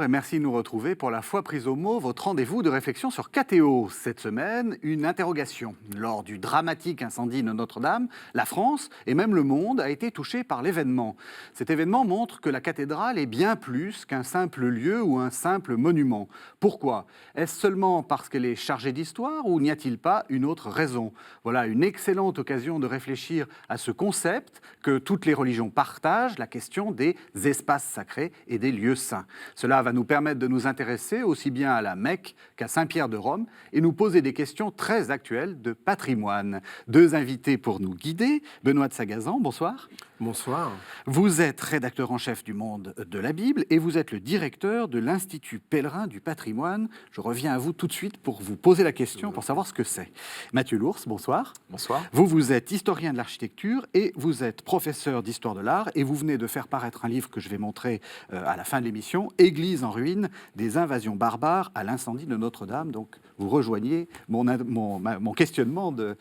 bonjour et merci de nous retrouver pour la foi prise au mot, votre rendez-vous de réflexion sur KTO. Cette semaine, une interrogation. Lors du dramatique incendie de Notre-Dame, la France et même le monde a été touché par l'événement. Cet événement montre que la cathédrale est bien plus qu'un simple lieu ou un simple monument. Pourquoi ? Est-ce seulement parce qu'elle est chargée d'histoire ou n'y a-t-il pas une autre raison ? Voilà une excellente occasion de réfléchir à ce concept que toutes les religions partagent, la question des espaces sacrés et des lieux saints. Cela va nous permettre de nous intéresser aussi bien à la Mecque qu'à Saint-Pierre de Rome et nous poser des questions très actuelles de patrimoine. Deux invités pour nous guider. Benoît de Sagazan, bonsoir. Bonsoir. Vous êtes rédacteur en chef du Monde de la Bible et vous êtes le directeur de l'Institut Pèlerin du Patrimoine. Je reviens à vous tout de suite pour vous poser la question, pour savoir ce que c'est. Mathieu Lours, bonsoir. Bonsoir. Vous êtes historien de l'architecture et vous êtes professeur d'histoire de l'art et vous venez de faire paraître un livre que je vais montrer à la fin de l'émission, Église en ruine, des invasions barbares à l'incendie de Notre-Dame. Donc vous rejoignez mon questionnement de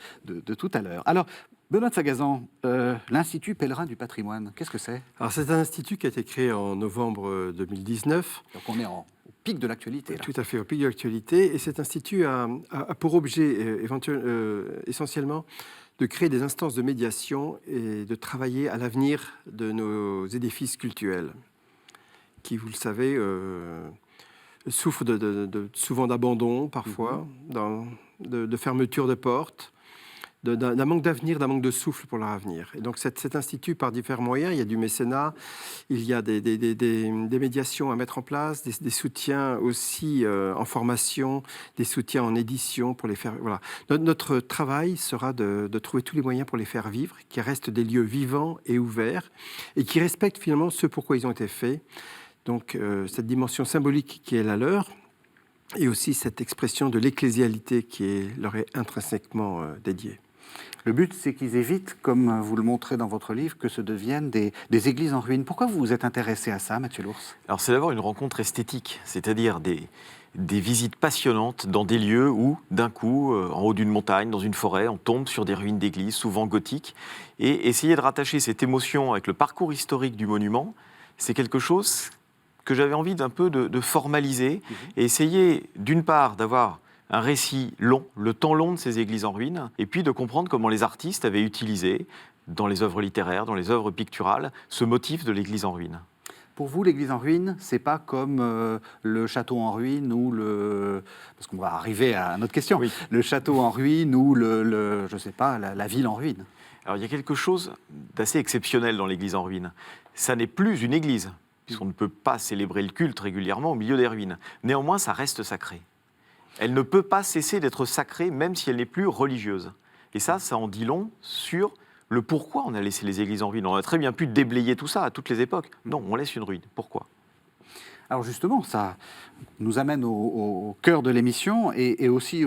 tout à l'heure. Alors, Benoît de Sagazan, l'Institut Pèlerin du Patrimoine, qu'est-ce que c'est ? Alors c'est un institut qui a été créé en novembre 2019. Donc on est au pic de l'actualité. Là. Tout à fait, au pic de l'actualité. Et cet institut a pour objet essentiellement de créer des instances de médiation et de travailler à l'avenir de nos édifices cultuels, qui, vous le savez, souffrent souvent d'abandon parfois, de fermeture de portes, d'un manque d'avenir, d'un manque de souffle pour leur avenir. Et donc cet institut, par différents moyens, il y a du mécénat, il y a des médiations à mettre en place, des soutiens aussi en formation, des soutiens en édition pour les faire... Voilà. Notre travail sera de trouver tous les moyens pour les faire vivre, qui restent des lieux vivants et ouverts, et qui respectent finalement ce pourquoi ils ont été faits. Donc cette dimension symbolique qui est la leur, et aussi cette expression de l'ecclésialité qui leur est intrinsèquement dédiée. Le but, c'est qu'ils évitent, comme vous le montrez dans votre livre, que ce deviennent des églises en ruine. Pourquoi vous vous êtes intéressé à ça, Mathieu Lours ? Alors, c'est d'abord une rencontre esthétique, c'est-à-dire des visites passionnantes dans des lieux où, d'un coup, en haut d'une montagne, dans une forêt, on tombe sur des ruines d'églises, souvent gothiques. Et essayer de rattacher cette émotion avec le parcours historique du monument, c'est quelque chose que j'avais envie d'un peu de formaliser et essayer, d'une part, d'avoir un récit long, le temps long de ces églises en ruine, et puis de comprendre comment les artistes avaient utilisé, dans les œuvres littéraires, dans les œuvres picturales, ce motif de l'église en ruine. Pour vous, l'église en ruine, c'est pas comme le château en ruine ou le... Parce qu'on va arriver à notre question. Oui. Le château en ruine ou je sais pas, la ville en ruine. Alors il y a quelque chose d'assez exceptionnel dans l'église en ruine. Ça n'est plus une église, puisqu'on ne peut pas célébrer le culte régulièrement au milieu des ruines. Néanmoins, ça reste sacré. Elle ne peut pas cesser d'être sacrée, même si elle n'est plus religieuse. Et ça en dit long sur le pourquoi on a laissé les églises en ruine. On a très bien pu déblayer tout ça à toutes les époques. Non, on laisse une ruine. Pourquoi ? Alors justement, ça nous amène au cœur de l'émission et aussi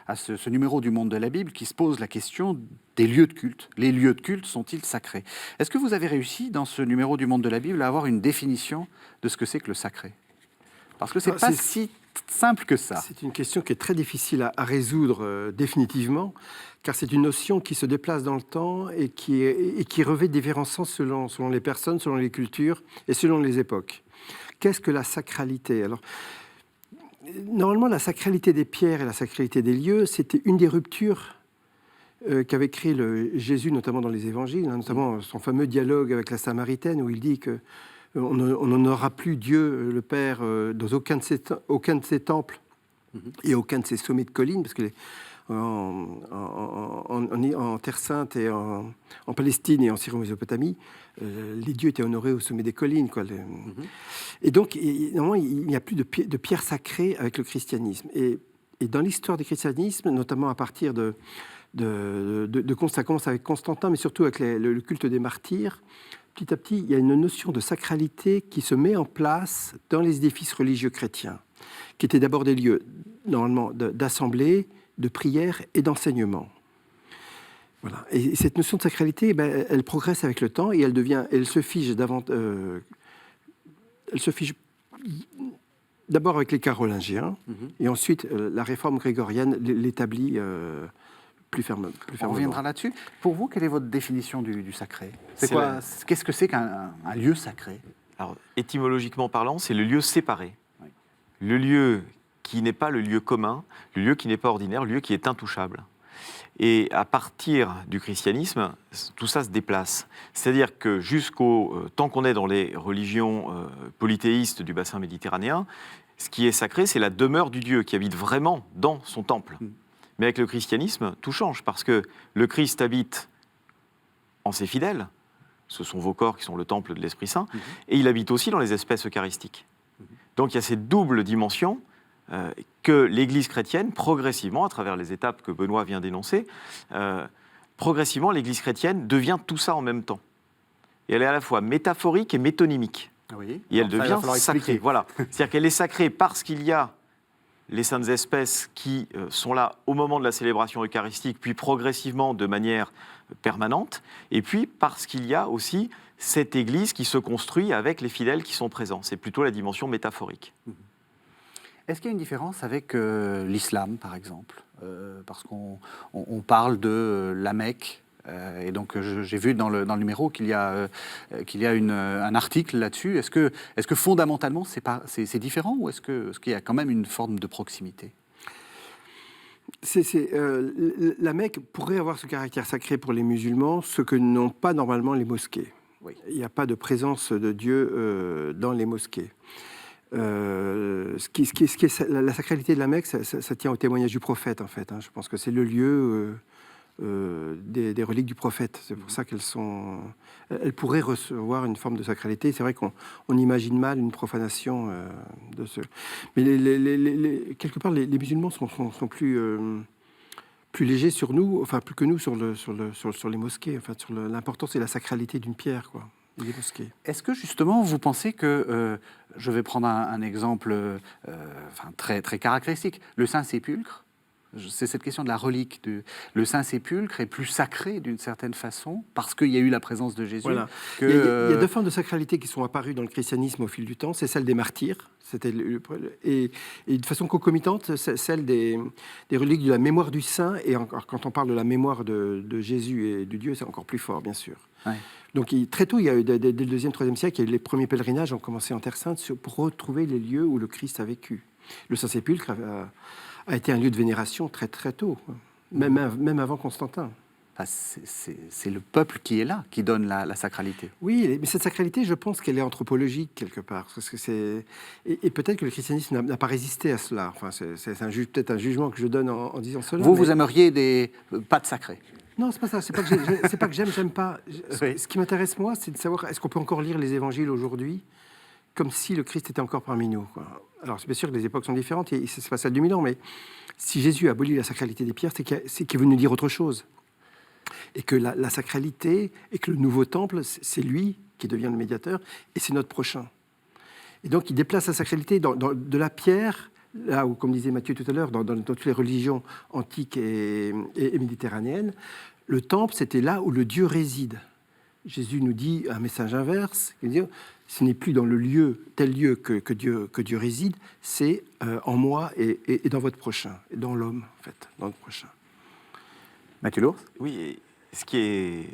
à ce numéro du Monde de la Bible qui se pose la question des lieux de culte. Les lieux de culte sont-ils sacrés ? Est-ce que vous avez réussi, dans ce numéro du Monde de la Bible, à avoir une définition de ce que c'est que le sacré ? Parce que c'est pas si simple que ça. C'est une question qui est très difficile à résoudre définitivement, car c'est une notion qui se déplace dans le temps et qui revêt différents sens selon les personnes, selon les cultures et selon les époques. Qu'est-ce que la sacralité ? Alors, normalement, la sacralité des pierres et la sacralité des lieux, c'était une des ruptures qu'avait créé Jésus, notamment dans les évangiles, notamment son fameux dialogue avec la Samaritaine, où il dit que on n'aura plus Dieu, le Père, dans aucun de ses temples et aucun de ses sommets de collines, parce que en Terre Sainte et en Palestine et en Syrie-Mésopotamie, les dieux étaient honorés au sommet des collines. Quoi. Et donc, normalement, il n'y a plus de pierre sacrée avec le christianisme. Et dans l'histoire du christianisme, notamment à partir ça commence avec Constantin, mais surtout avec le culte des martyrs, petit à petit, il y a une notion de sacralité qui se met en place dans les édifices religieux chrétiens, qui étaient d'abord des lieux, normalement, d'assemblée, de prière et d'enseignement. Voilà. Et cette notion de sacralité, elle progresse avec le temps et elle se fige d'abord avec les Carolingiens, et ensuite la réforme grégorienne l'établit plus fermement. On reviendra là-dessus. Pour vous, quelle est votre définition du sacré ? Qu'est-ce que c'est qu'un lieu sacré ? Alors, étymologiquement parlant, c'est le lieu séparé. Oui. le lieu qui n'est pas le lieu commun, le lieu qui n'est pas ordinaire, le lieu qui est intouchable. Et à partir du christianisme, tout ça se déplace. C'est-à-dire que jusqu'au temps qu'on est dans les religions polythéistes du bassin méditerranéen, ce qui est sacré, c'est la demeure du Dieu qui habite vraiment dans son temple. Mais avec le christianisme, tout change parce que le Christ habite en ses fidèles, ce sont vos corps qui sont le temple de l'Esprit Saint, et il habite aussi dans les espèces eucharistiques. Donc il y a cette double dimension que l'Église chrétienne, progressivement, à travers les étapes que Benoît vient d'énoncer, progressivement, l'Église chrétienne devient tout ça en même temps. Et elle est à la fois métaphorique et métonymique. Oui. Et elle Alors, ça, il va devient falloir sacrée. expliquer. Voilà. C'est-à-dire qu'elle est sacrée parce qu'il y a les saintes espèces qui sont là au moment de la célébration eucharistique, puis progressivement de manière permanente, et puis parce qu'il y a aussi cette Église qui se construit avec les fidèles qui sont présents. C'est plutôt la dimension métaphorique. Est-ce qu'il y a une différence avec l'islam, par exemple parce qu'on parle de la Mecque, et donc j'ai vu dans le numéro qu'il y a un article là-dessus. Est-ce que fondamentalement c'est différent, ou est-ce qu'il y a quand même une forme de proximité ? La Mecque pourrait avoir ce caractère sacré pour les musulmans, ce que n'ont pas normalement les mosquées. Oui. Il n'y a pas de présence de Dieu dans les mosquées. La sacralité de la Mecque, ça tient au témoignage du prophète, en fait. Je pense que c'est le lieu des reliques du prophète. C'est pour ça elles pourraient recevoir une forme de sacralité. C'est vrai qu'on imagine mal une profanation de ce... Mais quelque part, les musulmans sont plus légers sur nous, enfin plus que nous sur les mosquées, enfin sur l'importance et la sacralité d'une pierre, quoi. Les mosquées. Est-ce que justement vous pensez que, je vais prendre un exemple très, très caractéristique, le Saint-Sépulcre, c'est cette question de la relique, le Saint-Sépulcre est plus sacré d'une certaine façon parce qu'il y a eu la présence de Jésus. Voilà. Il y a deux formes de sacralité qui sont apparues dans le christianisme au fil du temps, c'est celle des martyrs, et de façon concomitante, celle des reliques de la mémoire du saint, et encore, quand on parle de la mémoire de Jésus et de Dieu, c'est encore plus fort, bien sûr. Ouais. Donc très tôt, il y a eu, dès le 2e, 3e siècle, les premiers pèlerinages ont commencé en Terre Sainte pour retrouver les lieux où le Christ a vécu. Le Saint-Sépulcre a été un lieu de vénération très très tôt, même avant Constantin. C'est le peuple qui est là, qui donne la sacralité. Oui, mais cette sacralité, je pense qu'elle est anthropologique quelque part. Parce que et peut-être que le christianisme n'a pas résisté à cela. Enfin, c'est peut-être un jugement que je donne en disant cela. Vous aimeriez pas de sacré? Non, c'est pas ça. C'est pas que j'aime pas. Oui. Ce qui m'intéresse, moi, c'est de savoir, est-ce qu'on peut encore lire les évangiles aujourd'hui comme si le Christ était encore parmi nous, quoi. Alors, c'est bien sûr que les époques sont différentes, et c'est pas celle de 1000 ans, mais si Jésus a aboli la sacralité des pierres, c'est qu'il est venu dire autre chose. Et que la sacralité, et que le nouveau temple, c'est lui qui devient le médiateur, et c'est notre prochain. Et donc, il déplace la sacralité de la pierre, là où, comme disait Mathieu tout à l'heure, dans toutes les religions antiques et méditerranéennes, le temple, c'était là où le Dieu réside. Jésus nous dit un message inverse, il dit, ce n'est plus dans tel lieu que Dieu réside, c'est en moi et dans votre prochain, et dans l'homme, en fait, dans notre prochain. Mathieu Lourdes ? Oui, et ce qui est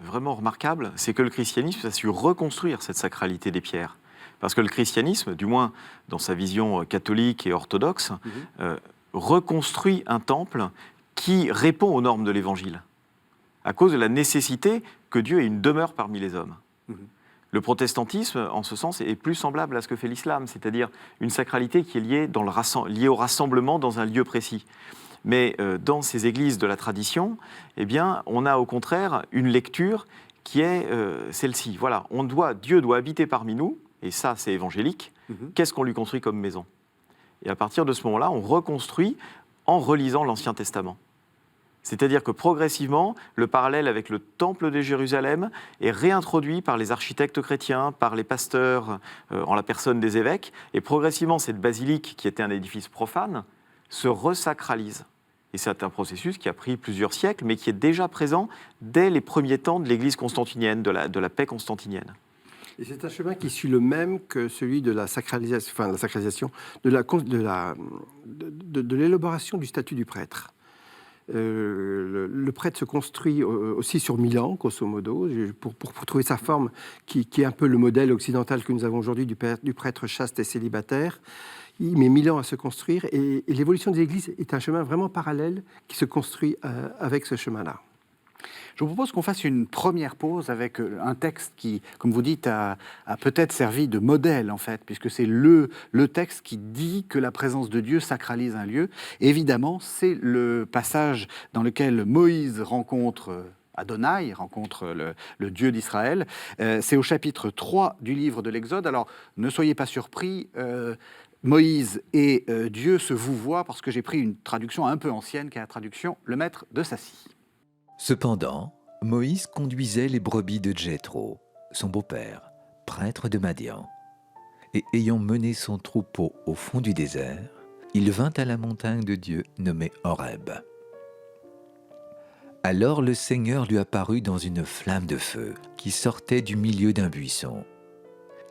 vraiment remarquable, c'est que le christianisme a su reconstruire cette sacralité des pierres. Parce que le christianisme, du moins dans sa vision catholique et orthodoxe, reconstruit un temple qui répond aux normes de l'Évangile, à cause de la nécessité que Dieu ait une demeure parmi les hommes. Le protestantisme, en ce sens, est plus semblable à ce que fait l'islam, c'est-à-dire une sacralité qui est liée au rassemblement dans un lieu précis. Mais dans ces églises de la tradition, eh bien, on a au contraire une lecture qui est celle-ci. Voilà, Dieu doit habiter parmi nous, et ça, c'est évangélique. Qu'est-ce qu'on lui construit comme maison ? Et à partir de ce moment-là, on reconstruit en relisant l'Ancien Testament. C'est-à-dire que progressivement, le parallèle avec le temple de Jérusalem est réintroduit par les architectes chrétiens, par les pasteurs, en la personne des évêques, et progressivement, cette basilique, qui était un édifice profane, se resacralise. Et c'est un processus qui a pris plusieurs siècles, mais qui est déjà présent dès les premiers temps de l'Église constantinienne, de la paix constantinienne. Et c'est un chemin qui suit le même que celui de la sacralisation, de l'élaboration du statut du prêtre. Le prêtre se construit aussi sur 1000 ans, grosso modo, pour trouver sa forme qui est un peu le modèle occidental que nous avons aujourd'hui du prêtre chaste et célibataire. il met 1000 ans à se construire, et l'évolution des églises est un chemin vraiment parallèle qui se construit avec ce chemin-là. Je vous propose qu'on fasse une première pause avec un texte qui, comme vous dites, a peut-être servi de modèle, en fait, puisque c'est le texte qui dit que la présence de Dieu sacralise un lieu. Et évidemment, c'est le passage dans lequel Moïse rencontre Adonai, rencontre le Dieu d'Israël. C'est au chapitre 3 du livre de l'Exode. Alors, ne soyez pas surpris, Moïse et Dieu se vouvoient, parce que j'ai pris une traduction un peu ancienne, qui est la traduction « Le Maître de Saci ». Cependant, Moïse conduisait les brebis de Jéthro, son beau-père, prêtre de Madian. Et ayant mené son troupeau au fond du désert, il vint à la montagne de Dieu nommée Horeb. Alors le Seigneur lui apparut dans une flamme de feu qui sortait du milieu d'un buisson.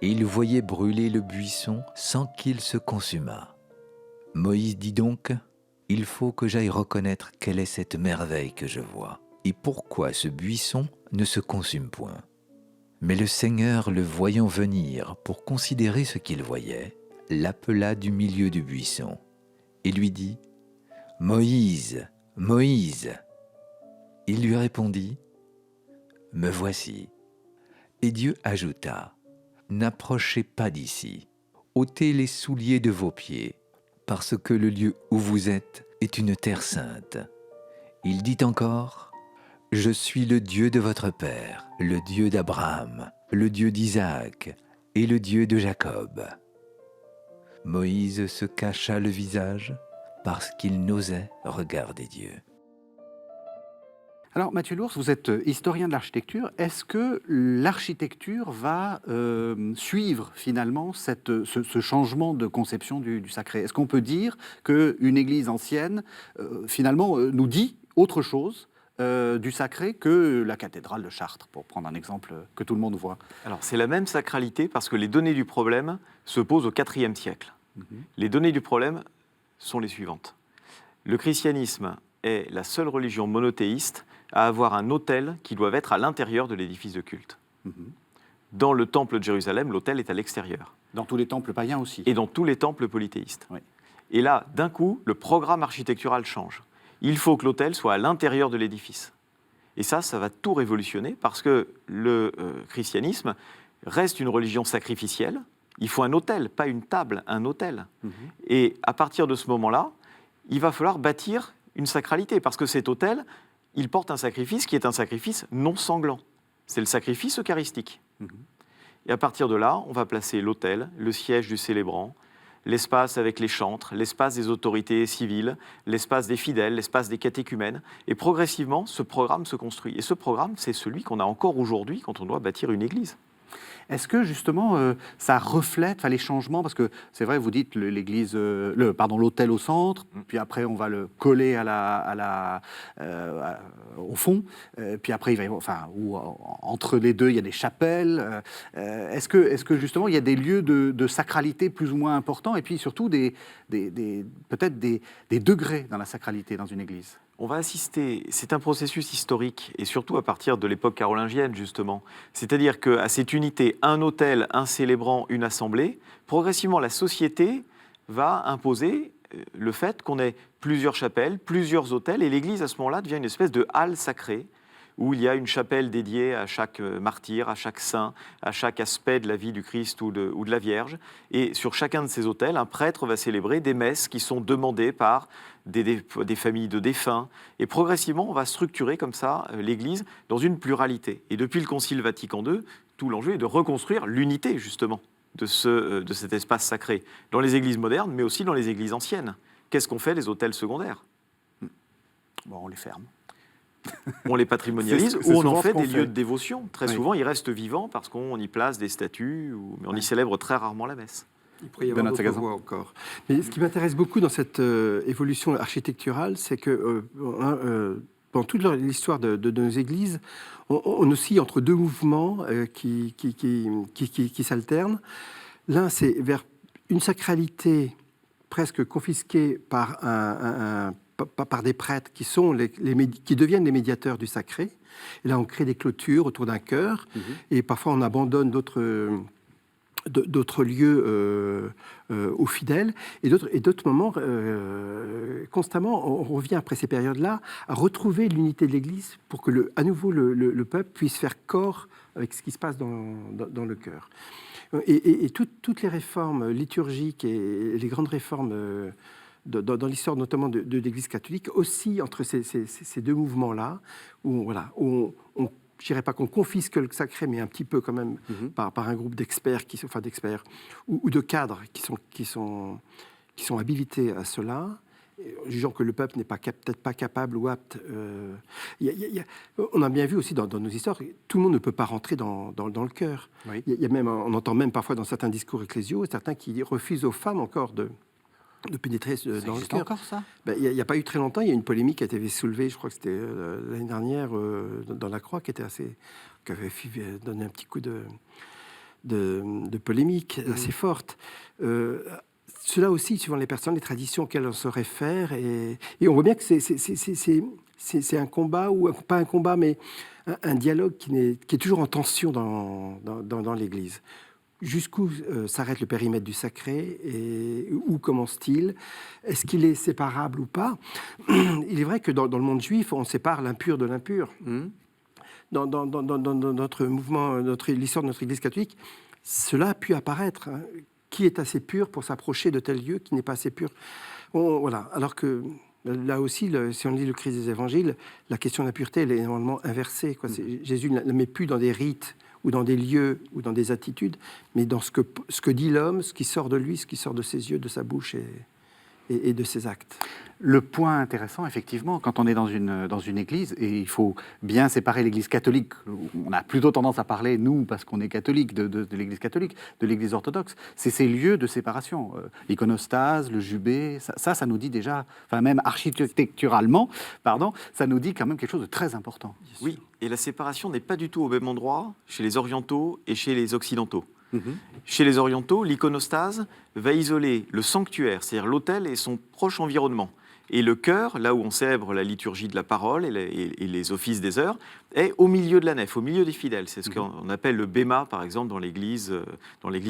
Et il voyait brûler le buisson sans qu'il se consumât. Moïse dit donc : « Il faut que j'aille reconnaître quelle est cette merveille que je vois. Et pourquoi ce buisson ne se consume point ?» Mais le Seigneur, le voyant venir pour considérer ce qu'il voyait, l'appela du milieu du buisson et lui dit : « Moïse, Moïse !» Il lui répondit : « Me voici. » Et Dieu ajouta : « N'approchez pas d'ici, ôtez les souliers de vos pieds, parce que le lieu où vous êtes est une terre sainte. » Il dit encore : « Je suis le Dieu de votre père, le Dieu d'Abraham, le Dieu d'Isaac et le Dieu de Jacob. » Moïse se cacha le visage parce qu'il n'osait regarder Dieu. Alors, Mathieu Lours, vous êtes historien de l'architecture. Est-ce que l'architecture va suivre finalement ce changement de conception du sacré ? Est-ce qu'on peut dire qu'une église ancienne, finalement, nous dit autre chose du sacré que la cathédrale de Chartres, pour prendre un exemple que tout le monde voit? Alors, c'est la même sacralité parce que les données du problème se posent au IVe siècle. Les données du problème sont les suivantes. Le christianisme est la seule religion monothéiste à avoir un autel qui doit être à l'intérieur de l'édifice de culte. Dans le temple de Jérusalem, l'autel est à l'extérieur. Dans tous les temples païens aussi. Et dans tous les temples polythéistes. Oui. Et là, d'un coup, le programme architectural change. Il faut que l'autel soit à l'intérieur de l'édifice. Et ça va tout révolutionner parce que le christianisme reste une religion sacrificielle. Il faut un autel, pas une table, un autel. Et à partir de ce moment-là, il va falloir bâtir une sacralité parce que cet autel, il porte un sacrifice qui est un sacrifice non sanglant. C'est le sacrifice eucharistique. Et à partir de là, on va placer l'autel, le siège du célébrant, l'espace avec les chantres, l'espace des autorités civiles, l'espace des fidèles, l'espace des catéchumènes. Et progressivement, ce programme se construit. Et ce programme, c'est celui qu'on a encore aujourd'hui quand on doit bâtir une église. Est-ce que justement ça reflète les changements? Parce que c'est vrai, vous dites l'église, l'autel au centre, puis après on va le coller au fond, puis après entre les deux il y a des chapelles. Est-ce que justement il y a des lieux de sacralité plus ou moins importants, et puis surtout peut-être des degrés dans la sacralité dans une église? On va assister, c'est un processus historique, et surtout à partir de l'époque carolingienne, justement. C'est-à-dire qu'à cette unité, un autel, un célébrant, une assemblée, progressivement, la société va imposer le fait qu'on ait plusieurs chapelles, plusieurs autels, et l'Église, à ce moment-là, devient une espèce de halle sacrée, où il y a une chapelle dédiée à chaque martyr, à chaque saint, à chaque aspect de la vie du Christ ou de la Vierge. Et sur chacun de ces autels, un prêtre va célébrer des messes qui sont demandées par des familles de défunts. Et progressivement, on va structurer comme ça l'Église dans une pluralité. Et depuis le Concile Vatican II, tout l'enjeu est de reconstruire l'unité, justement, de cet espace sacré, dans les églises modernes, mais aussi dans les églises anciennes. Qu'est-ce qu'on fait des autels secondaires? On les ferme. On les patrimonialise ou on en fait des lieux de dévotion. Très souvent, ils restent vivants parce qu'on y place des statues, mais on y célèbre très rarement la messe. Il pourrait y avoir d'autres voies encore. Mais ce qui m'intéresse beaucoup dans cette évolution architecturale, c'est que pendant toute l'histoire de nos églises, on oscille entre deux mouvements qui s'alternent. L'un, c'est vers une sacralité presque confisquée par par des prêtres qui deviennent les médiateurs du sacré. Et là, on crée des clôtures autour d'un chœur, et parfois on abandonne d'autres d'autres lieux aux fidèles, et d'autres moments, constamment, on revient après ces périodes-là à retrouver l'unité de l'Église pour que à nouveau le peuple puisse faire corps avec ce qui se passe dans le cœur. Et toutes les réformes liturgiques et les grandes réformes dans l'histoire notamment de l'Église catholique aussi entre ces deux mouvements-là, où je dirais pas qu'on confisque le sacré, mais un petit peu quand même par un groupe d'experts, ou de cadres qui sont habilités à cela, jugeant que le peuple n'est peut-être pas capable ou apte. On a bien vu aussi dans nos histoires, tout le monde ne peut pas rentrer dans le cœur. Oui. On entend même parfois dans certains discours ecclésiaux, certains qui refusent aux femmes encore de pénétrer dans le cœur. Encore ça? Il n'y a pas eu très longtemps, il y a une polémique qui a été soulevée, je crois que c'était l'année dernière, dans la Croix, qui avait donné un petit coup de polémique assez forte. Cela aussi, suivant les personnes, les traditions auxquelles on se réfère, et on voit bien que c'est un combat, ou pas un combat, mais un dialogue qui est toujours en tension dans l'Église. Jusqu'où s'arrête le périmètre du sacré et où commence-t-il? Est-ce qu'il est séparable ou pas? Il est vrai que dans le monde juif, on sépare l'impur de l'impur. Dans notre mouvement, l'histoire de notre Église catholique, cela a pu apparaître. Hein. Qui est assez pur pour s'approcher de tel lieu qui n'est pas assez pur? Voilà. Alors que là aussi, si on lit le Christ des Évangiles, la question de la pureté, elle est normalement inversée. Jésus ne met plus dans des rites ou dans des lieux, ou dans des attitudes, mais dans ce que dit l'homme, ce qui sort de lui, ce qui sort de ses yeux, de sa bouche et de ses actes. Le point intéressant, effectivement, quand on est dans une église, et il faut bien séparer l'église catholique, on a plutôt tendance à parler, nous, parce qu'on est catholique, de l'église catholique, de l'église orthodoxe, c'est ces lieux de séparation. L'iconostase, le jubé, ça nous dit déjà, enfin même architecturalement, ça nous dit quand même quelque chose de très important. Oui, et la séparation n'est pas du tout au même endroit chez les orientaux et chez les occidentaux. Chez les orientaux, l'iconostase va isoler le sanctuaire, c'est-à-dire l'autel et son proche environnement. Et le chœur, là où on célèbre la liturgie de la parole et les offices des heures, est au milieu de la nef, au milieu des fidèles. C'est ce qu'on appelle le béma, par exemple, dans l'église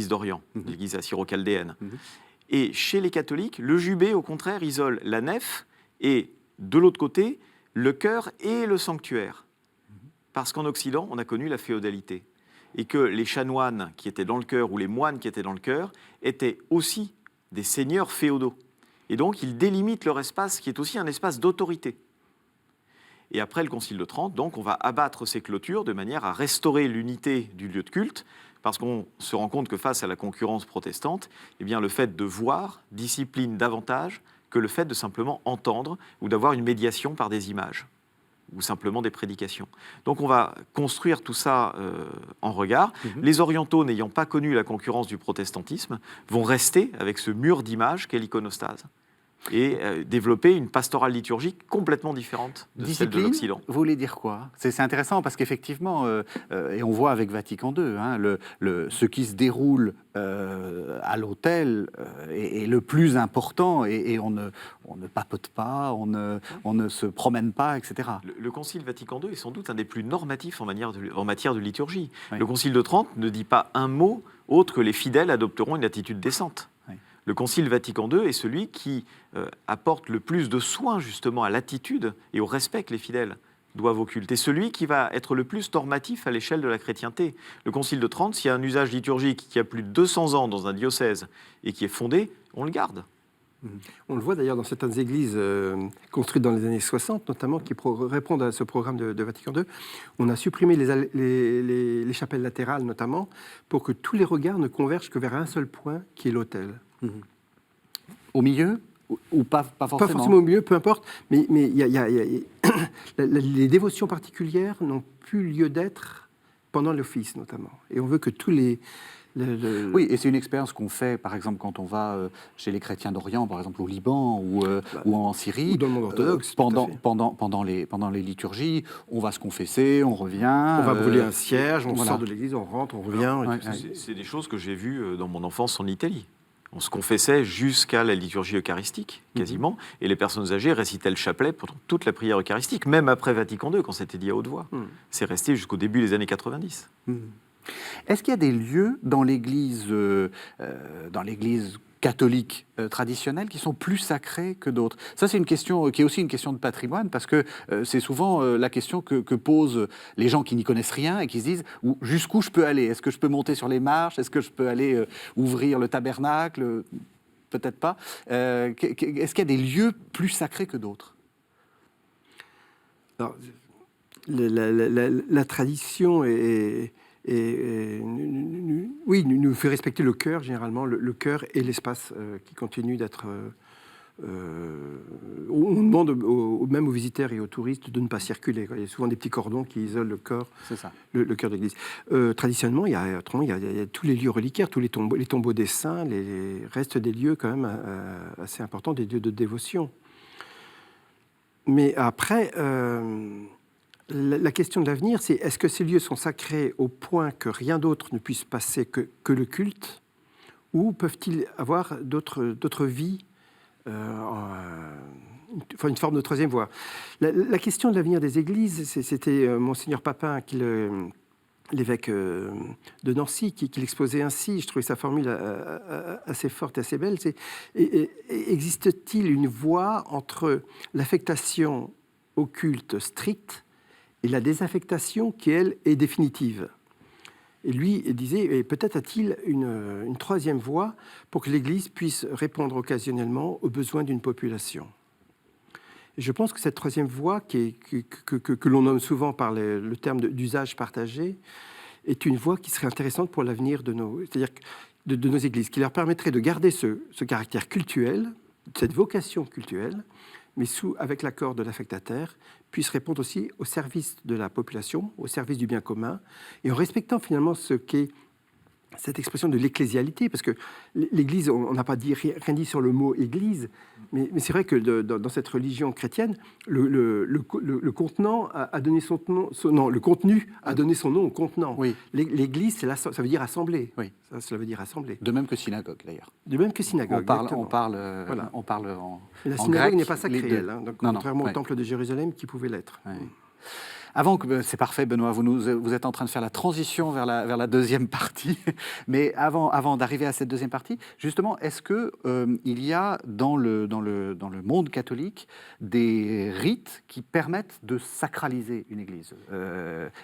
d'Orient, l'église assyro-chaldéenne. Et chez les catholiques, le jubé, au contraire, isole la nef et, de l'autre côté, le chœur et le sanctuaire. Parce qu'en Occident, on a connu la féodalité. Et que les chanoines qui étaient dans le chœur ou les moines qui étaient dans le chœur étaient aussi des seigneurs féodaux. Et donc, ils délimitent leur espace qui est aussi un espace d'autorité. Et après le Concile de Trente, donc, on va abattre ces clôtures de manière à restaurer l'unité du lieu de culte, parce qu'on se rend compte que face à la concurrence protestante, eh bien, le fait de voir discipline davantage que le fait de simplement entendre ou d'avoir une médiation par des images ou simplement des prédications. Donc on va construire tout ça en regard. Les orientaux, n'ayant pas connu la concurrence du protestantisme, vont rester avec ce mur d'images qu'est l'iconostase et développer une pastorale liturgique complètement différente de celle de l'Occident. Vous voulez dire quoi? C'est intéressant parce qu'effectivement, et on voit avec Vatican II, hein, ce qui se déroule à l'autel est le plus important et on ne papote pas, on ne se promène pas, etc. Le Concile Vatican II est sans doute un des plus normatifs en matière de liturgie. Oui. Le Concile de Trente ne dit pas un mot autre que les fidèles adopteront une attitude décente. Oui. Le Concile Vatican II est celui qui apporte le plus de soin justement à l'attitude et au respect que les fidèles doivent occulter. Celui qui va être le plus normatif à l'échelle de la chrétienté. Le Concile de Trente, s'il y a un usage liturgique qui a plus de 200 ans dans un diocèse et qui est fondé, on le garde. On le voit d'ailleurs dans certaines églises construites dans les années 60, notamment, qui répondent à ce programme de Vatican II. On a supprimé les chapelles latérales, notamment, pour que tous les regards ne convergent que vers un seul point, qui est l'autel. Au milieu ou pas forcément? Pas forcément au milieu, peu importe, mais les dévotions particulières n'ont plus lieu d'être pendant l'office, notamment. Et on veut que tous les... Oui, et c'est une expérience qu'on fait, par exemple, quand on va chez les chrétiens d'Orient, par exemple au Liban ou en Syrie. Ou dans le monde orthodoxe. Pendant les liturgies, on va se confesser, on revient. On va brûler un cierge, on sort de l'église, on rentre, on revient. C'est des choses que j'ai vues dans mon enfance en Italie. On se confessait jusqu'à la liturgie eucharistique, quasiment, et les personnes âgées récitaient le chapelet pendant toute la prière eucharistique, même après Vatican II, quand c'était dit à haute voix. C'est resté jusqu'au début des années 90. Est-ce qu'il y a des lieux dans l'Église catholique traditionnelle qui sont plus sacrés que d'autres? Ça, c'est une question qui est aussi une question de patrimoine, parce que c'est souvent la question que posent les gens qui n'y connaissent rien et qui se disent jusqu'où je peux aller? Est-ce que je peux monter sur les marches? Est-ce que je peux aller ouvrir le tabernacle? Peut-être pas. Est-ce qu'il y a des lieux plus sacrés que d'autres? Alors, la tradition nous fait respecter le cœur, généralement, le cœur et l'espace qui continue d'être... on demande même aux visiteurs et aux touristes de ne pas circuler. Il y a souvent des petits cordons qui isolent le cœur, le cœur de l'église. Traditionnellement, il y a tous les lieux reliquaires, tous les tombeaux des saints, les restes des lieux quand même assez importants, des lieux de dévotion. Mais après... la question de l'avenir, c'est est-ce que ces lieux sont sacrés au point que rien d'autre ne puisse passer que le culte, ou peuvent-ils avoir d'autres vies, une forme de troisième voie? La question de l'avenir des églises, c'était Monseigneur Papin, l'évêque de Nancy, qui l'exposait ainsi. Je trouvais sa formule assez forte et assez belle. Existe-t-il une voie entre l'affectation au culte strict et la désaffectation qui, elle, est définitive? Et lui disait, peut-être a-t-il une troisième voie pour que l'Église puisse répondre occasionnellement aux besoins d'une population. Et je pense que cette troisième voie, que l'on nomme souvent par le terme d'usage partagé, est une voie qui serait intéressante pour l'avenir de nos églises, qui leur permettrait de garder ce caractère cultuel, cette vocation cultuelle, mais avec l'accord de l'affectataire, puisse répondre aussi au service de la population, au service du bien commun, et en respectant finalement ce qu'est cette expression de l'ecclésialité, parce que l'Église, on n'a pas rien dit sur le mot Église, mais c'est vrai que dans cette religion chrétienne, le contenant a donné son nom, le contenu a donné son nom au contenant. Oui. L'Église, ça veut dire assemblée. Oui. Cela veut dire assemblée. De même que synagogue, d'ailleurs. De même que synagogue. On parle en la synagogue grec, n'est pas sacrée, elle, donc, contrairement au ouais. temple de Jérusalem qui pouvait l'être. Ouais. C'est parfait, Benoît, vous êtes en train de faire la transition vers la deuxième partie. Mais avant d'arriver à cette deuxième partie, justement, est-ce que il y a dans le monde catholique des rites qui permettent de sacraliser une église?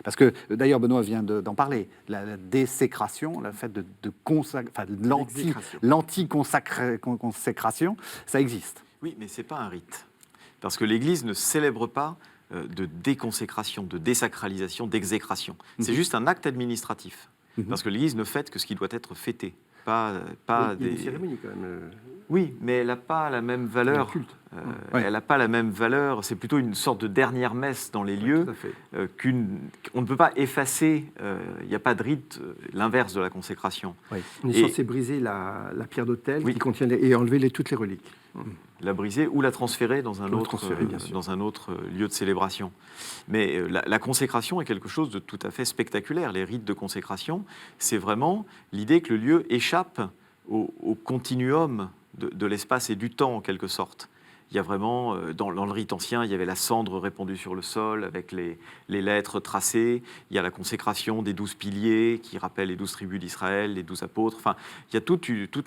Parce que, d'ailleurs, Benoît vient d'en parler, la désécration, le fait de l'anti-consécration, ça existe. Oui, mais ce n'est pas un rite. Parce que l'Église ne célèbre pas de déconsécration, de désacralisation, d'exécration. C'est juste un acte administratif. Parce que l'Église ne fête que ce qui doit être fêté. Il y a une cérémonie quand même. Oui, mais elle n'a pas la même valeur. Elle n'a pas la même valeur. C'est plutôt une sorte de dernière messe dans les lieux. On ne peut pas effacer. Il n'y a pas de rite, l'inverse de la consécration. Oui. On est censé briser la pierre d'autel qui contient et enlever toutes les reliques. La briser ou la transférer dans un autre lieu de célébration. Mais la consécration est quelque chose de tout à fait spectaculaire. Les rites de consécration, c'est vraiment l'idée que le lieu échappe au continuum de l'espace et du temps, en quelque sorte. Il y a vraiment, dans le rite ancien, il y avait la cendre répandue sur le sol avec les lettres tracées. Il y a la consécration des 12 piliers qui rappellent les 12 tribus d'Israël, les 12 apôtres. Enfin, il y a tout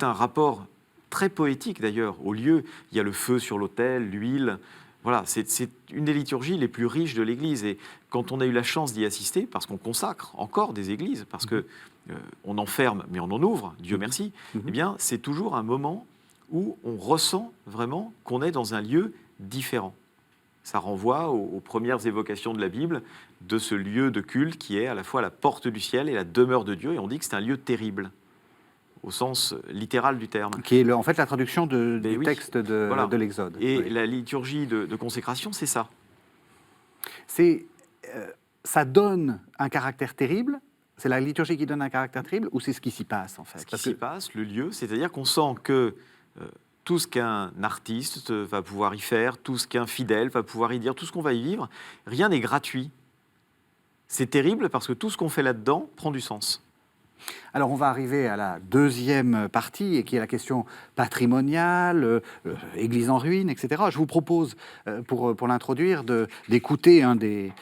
un rapport très poétique d'ailleurs au lieu. Il y a le feu sur l'autel, l'huile. Voilà, c'est une des liturgies les plus riches de l'Église. Et quand on a eu la chance d'y assister, parce qu'on consacre encore des églises, parce que on enferme, mais on en ouvre, Dieu merci, eh bien, c'est toujours un moment où on ressent vraiment qu'on est dans un lieu différent. Ça renvoie aux premières évocations de la Bible, de ce lieu de culte qui est à la fois la porte du ciel et la demeure de Dieu. Et on dit que c'est un lieu terrible, au sens littéral du terme. Qui est en fait la traduction du texte de l'Exode. Et la liturgie de consécration, c'est ça. Ça donne un caractère terrible. C'est la liturgie qui donne un caractère terrible, ou c'est ce qui s'y passe en fait? Ce qui s'y passe, le lieu, c'est-à-dire qu'on sent que tout ce qu'un artiste va pouvoir y faire, tout ce qu'un fidèle va pouvoir y dire, tout ce qu'on va y vivre, rien n'est gratuit. C'est terrible parce que tout ce qu'on fait là-dedans prend du sens. Alors, on va arriver à la deuxième partie, et qui est la question patrimoniale, église en ruine, etc. Je vous propose, pour l'introduire, d'écouter un des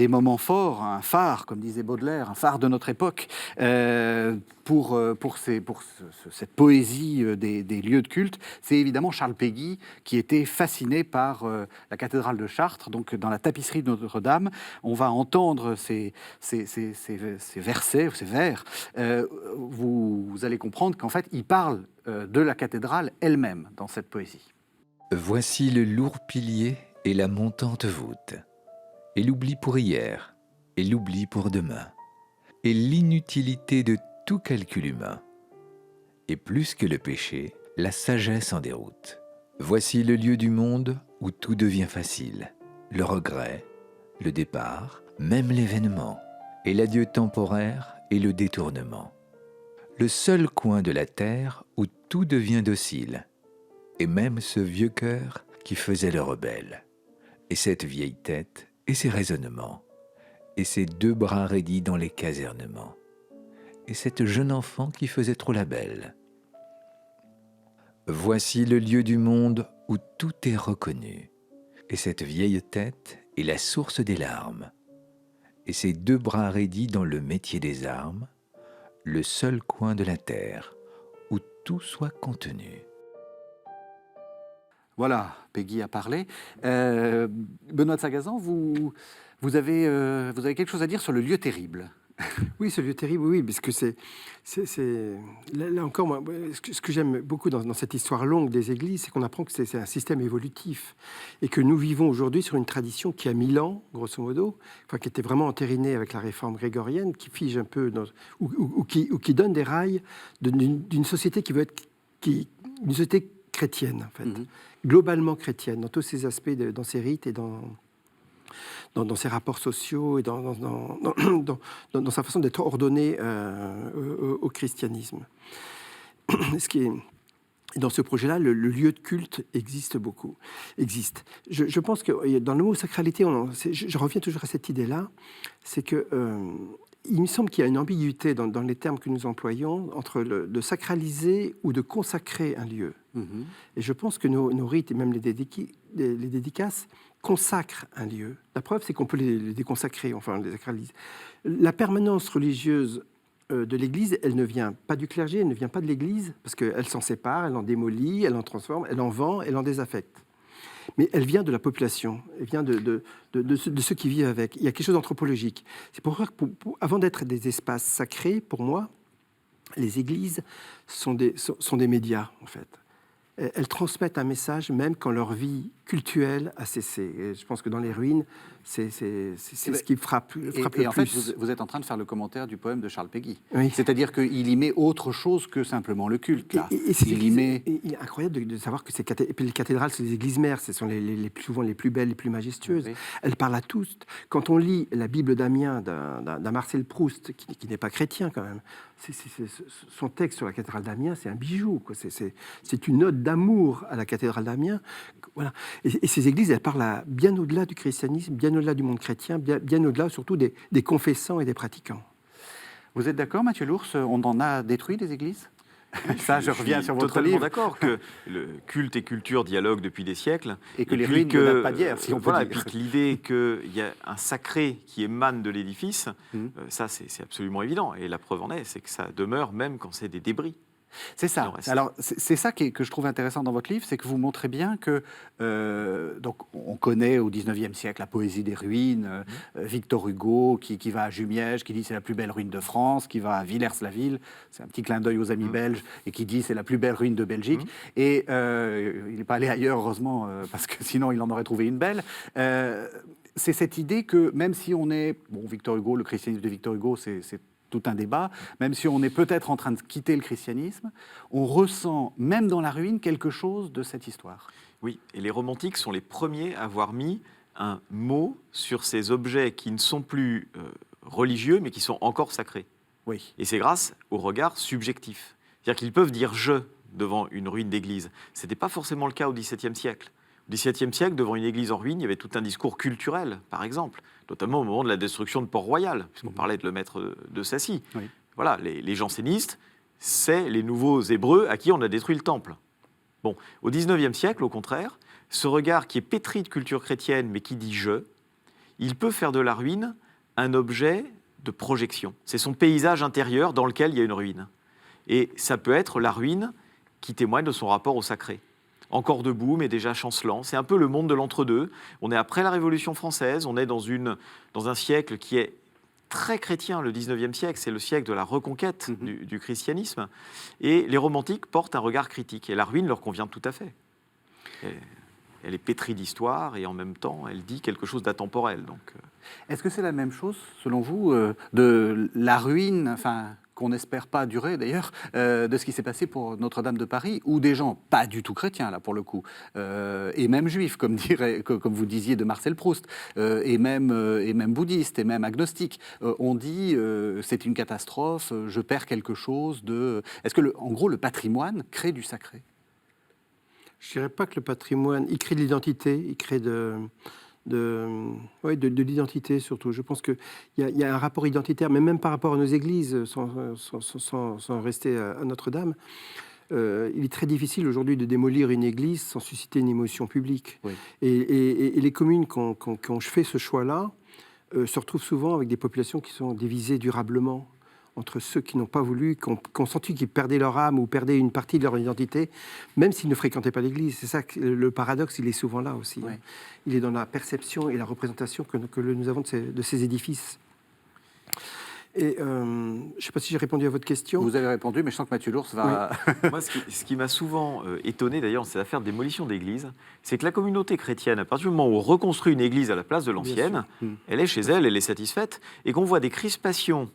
moments forts, un phare, comme disait Baudelaire, un phare de notre époque, pour cette poésie des lieux de culte. C'est évidemment Charles Péguy, qui était fasciné par la cathédrale de Chartres, donc dans la tapisserie de Notre-Dame. On va entendre ces versets, ces vers. Vous allez comprendre qu'en fait, il parle de la cathédrale elle-même dans cette poésie. Voici le lourd pilier et la montante voûte, et l'oubli pour hier, et l'oubli pour demain, et l'inutilité de tout calcul humain. Et plus que le péché, la sagesse en déroute. Voici le lieu du monde où tout devient facile, le regret, le départ, même l'événement, et l'adieu temporaire et le détournement. Le seul coin de la terre où tout devient docile, et même ce vieux cœur qui faisait le rebelle, et cette vieille tête et ses raisonnements, et ces deux bras raidis dans les casernements, et cette jeune enfant qui faisait trop la belle. Voici le lieu du monde où tout est reconnu, et cette vieille tête est la source des larmes, et ces deux bras raidis dans le métier des armes, le seul coin de la terre où tout soit contenu. Voilà, Péguy a parlé. Benoît de Sagazan, vous avez quelque chose à dire sur le lieu terrible. Oui, ce lieu terrible, oui, parce que là encore, moi, ce que j'aime beaucoup dans cette histoire longue des églises, c'est qu'on apprend que c'est un système évolutif et que nous vivons aujourd'hui sur une tradition qui a 1000 ans, grosso modo, enfin, qui était vraiment entérinée avec la réforme grégorienne, qui fige un peu, ou qui donne des rails d'une société qui veut être une société chrétienne, en fait, globalement chrétienne, dans tous ses aspects, dans ses rites et dans ses rapports sociaux et dans sa façon d'être ordonné au christianisme. Dans ce projet-là, le lieu de culte existe. Je pense que dans le mot sacralité, je reviens toujours à cette idée-là, c'est que il me semble qu'il y a une ambiguïté dans les termes que nous employons entre de sacraliser ou de consacrer un lieu. Et je pense que nos rites et même les dédicaces consacrent un lieu. La preuve, c'est qu'on peut les déconsacrer, enfin les sacralise. La permanence religieuse de l'Église, elle ne vient pas du clergé, elle ne vient pas de l'Église, parce qu'elle s'en sépare, elle en démolit, elle en transforme, elle en vend, elle en désaffecte. Mais elle vient de la population, elle vient de ceux qui vivent avec. Il y a quelque chose d'anthropologique. C'est pour ça que, avant d'être des espaces sacrés, pour moi, les églises sont des médias, en fait. Elles transmettent un message même quand leur vie cultuelle a cessé. Et je pense que dans les ruines, c'est ce qui frappe le plus. En fait, vous êtes en train de faire le commentaire du poème de Charles Péguy. Oui. C'est-à-dire qu'il y met autre chose que simplement le culte. Là. Il est incroyable de savoir que les cathédrales, c'est des églises mères, ce sont souvent les plus belles, les plus majestueuses. Oui. Elles parlent à tous. Quand on lit la Bible d'Amiens d'un Marcel Proust, qui n'est pas chrétien quand même, son texte sur la cathédrale d'Amiens, c'est un bijou. C'est une ode d'amour à la cathédrale d'Amiens. Voilà. Et ces églises, elles parlent bien au-delà du christianisme, bien au-delà du monde chrétien, bien au-delà surtout des confessants et des pratiquants. Vous êtes d'accord, Mathieu Lours? On en a détruit des églises? Ça, je reviens sur votre livre. Je suis totalement d'accord que le culte et culture dialoguent depuis des siècles. Et que les ruines ne datent pas d'hier, si on peut dire. Et puis que l'idée qu'il y a un sacré qui émane de l'édifice, ça, c'est absolument évident. Et la preuve en est, c'est que ça demeure même quand c'est des débris. C'est ça. Alors, c'est ça que je trouve intéressant dans votre livre, c'est que vous montrez bien que, donc, on connaît au XIXe siècle la poésie des ruines, Victor Hugo qui va à Jumièges, qui dit c'est la plus belle ruine de France, qui va à Villers-la-Ville, c'est un petit clin d'œil aux amis belges, et qui dit c'est la plus belle ruine de Belgique. Et il n'est pas allé ailleurs, heureusement, parce que sinon il en aurait trouvé une belle. C'est cette idée que même si on est... Bon, Victor Hugo, le christianisme de Victor Hugo, c'est tout un débat, même si on est peut-être en train de quitter le christianisme, on ressent, même dans la ruine, quelque chose de cette histoire. Oui, et les romantiques sont les premiers à avoir mis un mot sur ces objets qui ne sont plus religieux, mais qui sont encore sacrés. Oui. Et c'est grâce au regard subjectif. C'est-à-dire qu'ils peuvent dire « je » devant une ruine d'église. Ce n'était pas forcément le cas au XVIIe siècle. Au XVIIe siècle, devant une église en ruine, il y avait tout un discours culturel, par exemple, notamment au moment de la destruction de Port-Royal, puisqu'on parlait de le maître de Sacy. Oui. voilà, les jansénistes, c'est les nouveaux Hébreux à qui on a détruit le temple. Bon, au XIXe siècle, au contraire, ce regard qui est pétri de culture chrétienne, mais qui dit « je », il peut faire de la ruine un objet de projection. C'est son paysage intérieur dans lequel il y a une ruine. Et ça peut être la ruine qui témoigne de son rapport au sacré. Encore debout, mais déjà chancelant. C'est un peu le monde de l'entre-deux. On est après la Révolution française, on est dans un siècle qui est très chrétien, le XIXe siècle, c'est le siècle de la reconquête du christianisme. Et les romantiques portent un regard critique. Et la ruine leur convient tout à fait. Elle est pétrie d'histoire et en même temps, elle dit quelque chose d'atemporel. Est-ce que c'est la même chose, selon vous, de la ruine, enfin, qu'on n'espère pas durer d'ailleurs, de ce qui s'est passé pour Notre-Dame de Paris, où des gens, pas du tout chrétiens là pour le coup, et même juifs, comme vous disiez de Marcel Proust, et même bouddhistes, et même agnostiques, ont dit c'est une catastrophe, je perds quelque chose de... Est-ce que, en gros, le patrimoine crée du sacré ? Je ne dirais pas que le patrimoine, il crée de l'identité, il crée de l'identité surtout. Je pense qu'il y a un rapport identitaire, mais même par rapport à nos églises, sans rester à Notre-Dame, il est très difficile aujourd'hui de démolir une église sans susciter une émotion publique. Oui. Et les communes qui ont fait ce choix-là se retrouvent souvent avec des populations qui sont divisées durablement entre ceux qui n'ont pas voulu, qui ont senti qu'ils perdaient leur âme ou perdaient une partie de leur identité, même s'ils ne fréquentaient pas l'Église. C'est ça que le paradoxe, il est souvent là aussi. Oui. Il est dans la perception et la représentation que nous avons de ces édifices. Et je ne sais pas si j'ai répondu à votre question. Vous avez répondu, mais je sens que Mathieu Lours va... Oui. Moi, ce qui m'a souvent étonné, d'ailleurs, c'est l'affaire de démolition d'églises, c'est que la communauté chrétienne, à partir du moment où on reconstruit une église à la place de l'ancienne, elle est chez elle, elle est satisfaite, et qu'on voit des crispations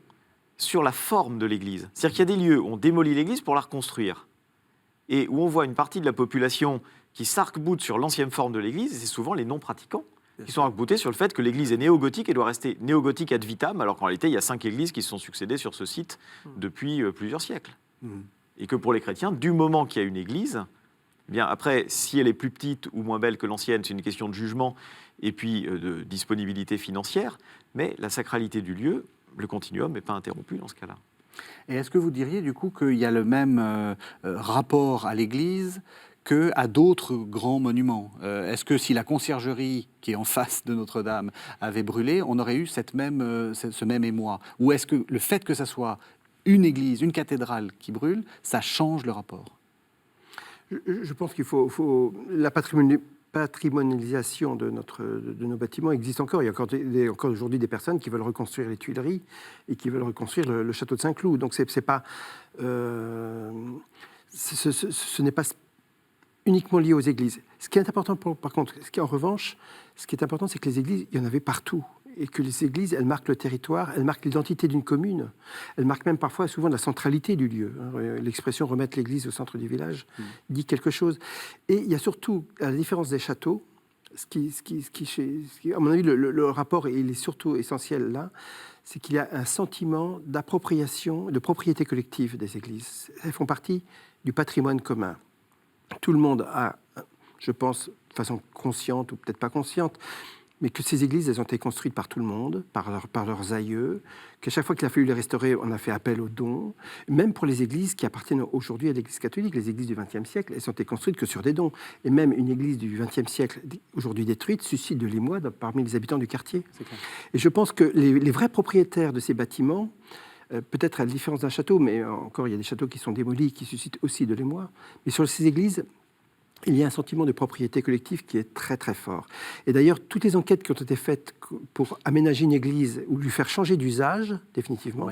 sur la forme de l'église. C'est-à-dire qu'il y a des lieux où on démolit l'église pour la reconstruire, et où on voit une partie de la population qui s'arc-boute sur l'ancienne forme de l'église, et c'est souvent les non-pratiquants qui sont arc-boutés sur le fait que l'église est néo-gothique et doit rester néo-gothique ad vitam, alors qu'en réalité, il y a 5 églises qui se sont succédées sur ce site depuis plusieurs siècles. Et que pour les chrétiens, du moment qu'il y a une église, eh bien après, si elle est plus petite ou moins belle que l'ancienne, c'est une question de jugement et puis de disponibilité financière, mais la sacralité du lieu, le continuum n'est pas interrompu dans ce cas-là. Et est-ce que vous diriez du coup qu'il y a le même rapport à l'église qu'à d'autres grands monuments? Est-ce que si la conciergerie qui est en face de Notre-Dame avait brûlé, on aurait eu ce même émoi? Ou est-ce que le fait que ça soit une église, une cathédrale qui brûle, ça change le rapport? Je pense qu'il faut la patrimonialisation de nos bâtiments existe encore. Il y a encore aujourd'hui des personnes qui veulent reconstruire les Tuileries et qui veulent reconstruire le château de Saint-Cloud. Donc ce n'est pas uniquement lié aux églises. Ce qui est important, par contre, en revanche, ce qui est important, c'est que les églises, il y en avait partout. Et que les églises, elles marquent le territoire, elles marquent l'identité d'une commune. Elles marquent même parfois, souvent, la centralité du lieu. L'expression « remettre l'église au centre du village » dit quelque chose. Et il y a surtout, à la différence des châteaux, à mon avis, le rapport, il est surtout essentiel là, c'est qu'il y a un sentiment d'appropriation, de propriété collective des églises. Elles font partie du patrimoine commun. Tout le monde a, je pense, de façon consciente ou peut-être pas consciente, mais que ces églises, elles ont été construites par tout le monde, par leurs aïeux, qu'à chaque fois qu'il a fallu les restaurer, on a fait appel aux dons. Même pour les églises qui appartiennent aujourd'hui à l'Église catholique, les églises du XXe siècle, elles ont été construites que sur des dons. Et même une église du XXe siècle, aujourd'hui détruite, suscite de l'émoi parmi les habitants du quartier. Et je pense que les vrais propriétaires de ces bâtiments, peut-être à la différence d'un château, mais encore, il y a des châteaux qui sont démolis, qui suscitent aussi de l'émoi. Mais sur ces églises, il y a un sentiment de propriété collective qui est très très fort. Et d'ailleurs, toutes les enquêtes qui ont été faites pour aménager une église ou lui faire changer d'usage, définitivement,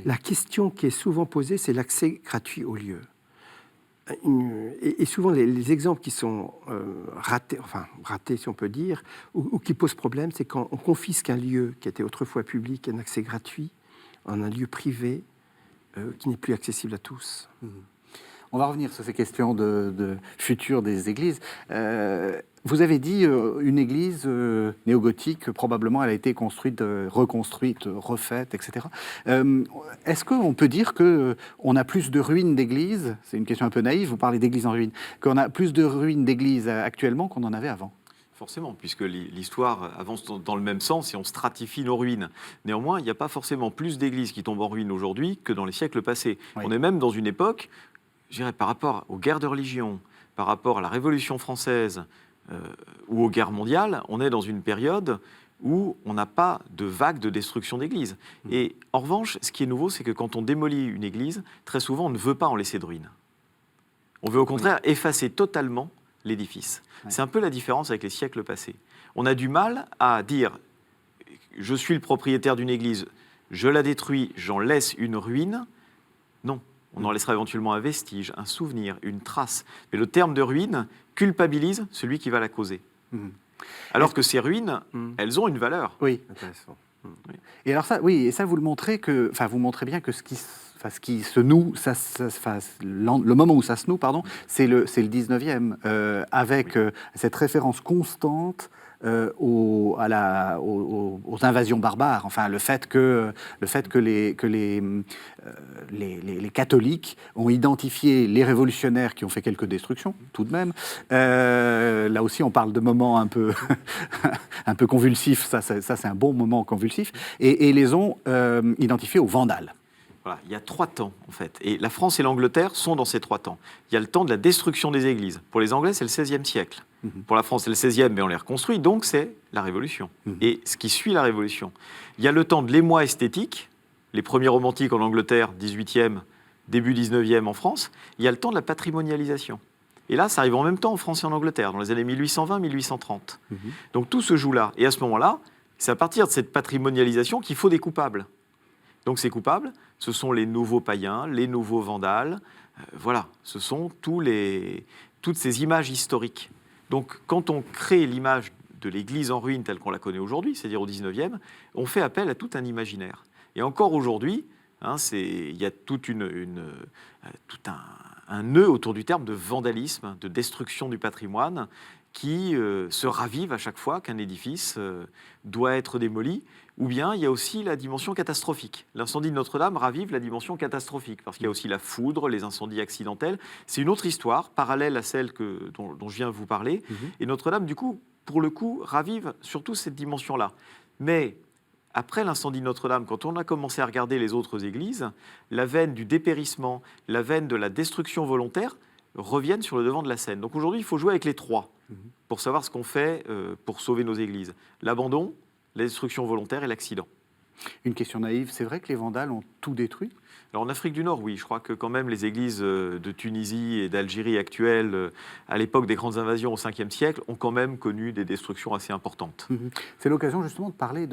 la question qui est souvent posée, c'est l'accès gratuit au lieu. Et souvent, les exemples qui sont ratés si on peut dire, ou qui posent problème, c'est quand on confisque un lieu qui était autrefois public, un accès gratuit, en un lieu privé qui n'est plus accessible à tous. On va revenir sur ces questions de futur des églises. Vous avez dit une église néo-gothique, probablement elle a été construite, reconstruite, refaite, etc. Est-ce qu'on peut dire qu'on a plus de ruines d'églises, c'est une question un peu naïve, vous parlez d'églises en ruine, qu'on a plus de ruines d'églises actuellement qu'on en avait avant? Forcément, puisque l'histoire avance dans le même sens et on stratifie nos ruines. Néanmoins, il n'y a pas forcément plus d'églises qui tombent en ruine aujourd'hui que dans les siècles passés. Oui. On est même dans une époque, je dirais, par rapport aux guerres de religion, par rapport à la Révolution française ou aux guerres mondiales, on est dans une période où on n'a pas de vague de destruction d'églises. Et en revanche, ce qui est nouveau, c'est que quand on démolit une église, très souvent, on ne veut pas en laisser de ruines. On veut au contraire effacer totalement l'édifice. Ouais. C'est un peu la différence avec les siècles passés. On a du mal à dire « je suis le propriétaire d'une église, je la détruis, j'en laisse une ruine ». Non, on en laissera éventuellement un vestige, un souvenir, une trace. Mais le terme de ruine culpabilise celui qui va la causer. Mhm. Alors que ces ruines, elles ont une valeur. Oui. Intéressant. Et alors ça, oui, et ça vous le montrez que, enfin, vous montrez bien que ce qui se noue, le moment où ça se noue, pardon, c'est le 19e, avec cette référence constante aux invasions barbares. Enfin, le fait que les catholiques ont identifié les révolutionnaires qui ont fait quelques destructions, tout de même. Là aussi, on parle de moments un peu un peu convulsifs. Ça, c'est un bon moment convulsif. Et les ont identifiés aux Vandales. Voilà, il y a 3 temps, en fait. Et la France et l'Angleterre sont dans ces 3 temps. Il y a le temps de la destruction des églises. Pour les Anglais, c'est le XVIe siècle. Pour la France, c'est le XVIe, mais on les reconstruit, donc c'est la Révolution. Et ce qui suit la Révolution. Il y a le temps de l'émoi esthétique, les premiers romantiques en Angleterre, 18e, début 19e en France. Il y a le temps de la patrimonialisation. Et là, ça arrive en même temps en France et en Angleterre, dans les années 1820-1830. Donc tout se joue là. Et à ce moment-là, c'est à partir de cette patrimonialisation qu'il faut des coupables. Donc ces coupables, ce sont les nouveaux païens, les nouveaux vandales. Voilà, ce sont toutes ces images historiques. Donc quand on crée l'image de l'Église en ruine telle qu'on la connaît aujourd'hui, c'est-à-dire au 19e, on fait appel à tout un imaginaire. Et encore aujourd'hui, il y a tout un nœud autour du terme de vandalisme, de destruction du patrimoine, qui se ravive à chaque fois qu'un édifice doit être démoli. Ou bien il y a aussi la dimension catastrophique. L'incendie de Notre-Dame ravive la dimension catastrophique, parce qu'il y a aussi la foudre, les incendies accidentels. C'est une autre histoire, parallèle à celle dont je viens de vous parler. Et Notre-Dame, du coup, pour le coup, ravive surtout cette dimension-là. Mais après l'incendie de Notre-Dame, quand on a commencé à regarder les autres églises, la veine du dépérissement, la veine de la destruction volontaire reviennent sur le devant de la scène. Donc aujourd'hui, il faut jouer avec les 3 pour savoir ce qu'on fait pour sauver nos églises. L'abandon, la destruction volontaire et l'accident. Une question naïve, c'est vrai que les Vandales ont tout détruit ? Alors en Afrique du Nord, oui, je crois que quand même les églises de Tunisie et d'Algérie actuelles, à l'époque des grandes invasions au 5e siècle, ont quand même connu des destructions assez importantes. C'est l'occasion justement de parler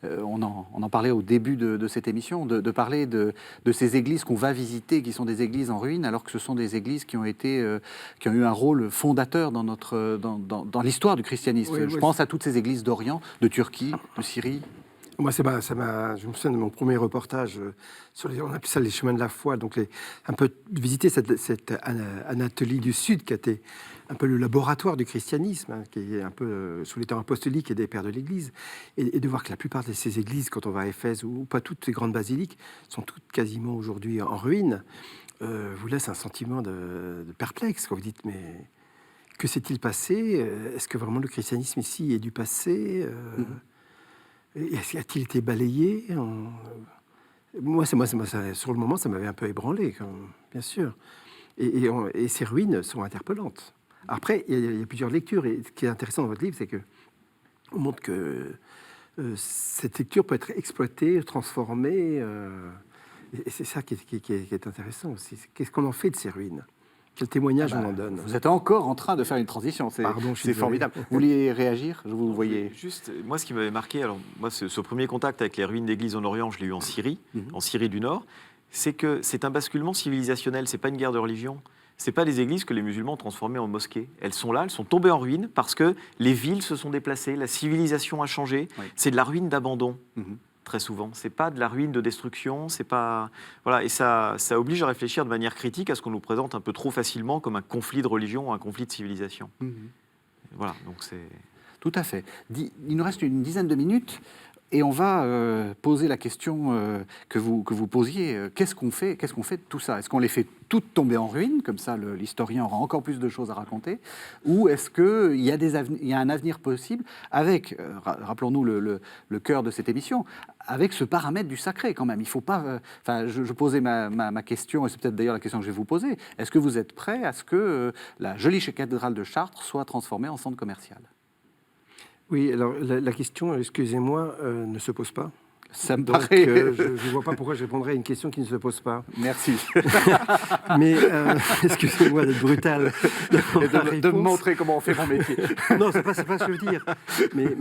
on en parlait au début de cette émission, de parler de ces églises qu'on va visiter, qui sont des églises en ruine, alors que ce sont des églises qui ont eu un rôle fondateur dans l'histoire du christianisme. Oui, Je oui. pense à toutes ces églises d'Orient, de Turquie, de Syrie. Moi, je me souviens de mon premier reportage on appelle ça les chemins de la foi, donc un peu visiter cette Anatolie du Sud qui a été un peu le laboratoire du christianisme, qui est un peu sous les temps apostoliques et des pères de l'Église, et de voir que la plupart de ces églises, quand on va à Éphèse ou pas toutes ces grandes basiliques, sont toutes quasiment aujourd'hui en ruine, vous laisse un sentiment de perplexe quand vous dites mais que s'est-il passé ? Est-ce que vraiment le christianisme ici est du passé ? A-t-il été balayé ? Moi, sur le moment, ça m'avait un peu ébranlé, bien sûr. Et ces ruines sont interpellantes. Après, il y a plusieurs lectures. Et ce qui est intéressant dans votre livre, c'est que on montre que cette lecture peut être exploitée, transformée. Et c'est ça qui est intéressant aussi. Qu'est-ce qu'on en fait de ces ruines ? Quel témoignage on en donne ? Vous êtes encore en train de faire une transition, c'est formidable. Vous vouliez réagir ? Je vous voyais. Juste, moi, ce qui m'avait marqué, alors moi, ce premier contact avec les ruines d'églises en Orient, je l'ai eu en Syrie, en Syrie du Nord, c'est que c'est un basculement civilisationnel, c'est pas une guerre de religion. C'est pas des églises que les musulmans ont transformées en mosquées. Elles sont là, elles sont tombées en ruine parce que les villes se sont déplacées, la civilisation a changé. Oui. C'est de la ruine d'abandon. Très souvent. C'est pas de la ruine de destruction, c'est pas... Voilà, et ça oblige à réfléchir de manière critique à ce qu'on nous présente un peu trop facilement comme un conflit de religion ou un conflit de civilisation. Voilà, donc c'est... Tout à fait. Il nous reste une dizaine de minutes. Et on va poser la question que vous posiez. Qu'est-ce qu'on fait de tout ça? Est-ce qu'on les fait toutes tomber en ruine, comme ça l'historien aura encore plus de choses à raconter? Ou est-ce qu'il y a un avenir possible avec, rappelons-nous le cœur de cette émission, avec ce paramètre du sacré quand même? Il ne faut pas... je posais ma question, et c'est peut-être d'ailleurs la question que je vais vous poser. Est-ce que vous êtes prêt à ce que la jolie cathédrale de Chartres soit transformée en centre commercial? Oui, alors la question, excusez-moi, ne se pose pas. Ça me Donc, paraît... je ne vois pas pourquoi je répondrais à une question qui ne se pose pas. Merci. Mais excusez-moi d'être brutal. Et de me montrer comment on fait mon métier. Non, c'est pas ce que je veux dire. Mais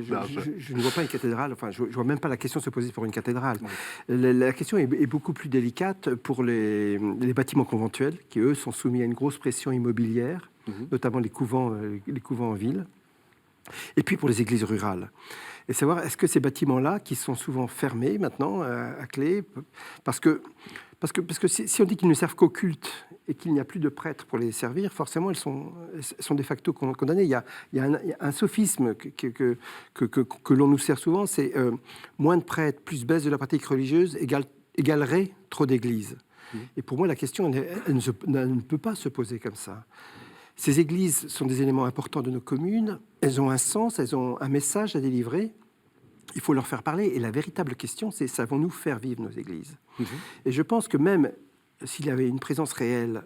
je ne vois pas une cathédrale. Enfin, je vois même pas la question se poser pour une cathédrale. Oui. La question est beaucoup plus délicate pour les bâtiments conventuels, qui eux sont soumis à une grosse pression immobilière, notamment les couvents en ville. Et puis pour les églises rurales. Et savoir, est-ce que ces bâtiments-là, qui sont souvent fermés maintenant, à clé, parce que si on dit qu'ils ne servent qu'au culte et qu'il n'y a plus de prêtres pour les servir, forcément, elles sont de facto condamnées. Il y a un sophisme que l'on nous sert souvent, c'est moins de prêtres plus baisse de la pratique religieuse égalerait trop d'églises. Et pour moi, la question, elle ne peut pas se poser comme ça. Ces églises sont des éléments importants de nos communes, elles ont un sens, elles ont un message à délivrer, il faut leur faire parler. Et la véritable question, c'est savons-nous faire vivre nos églises? Et je pense que même s'il y avait une présence réelle,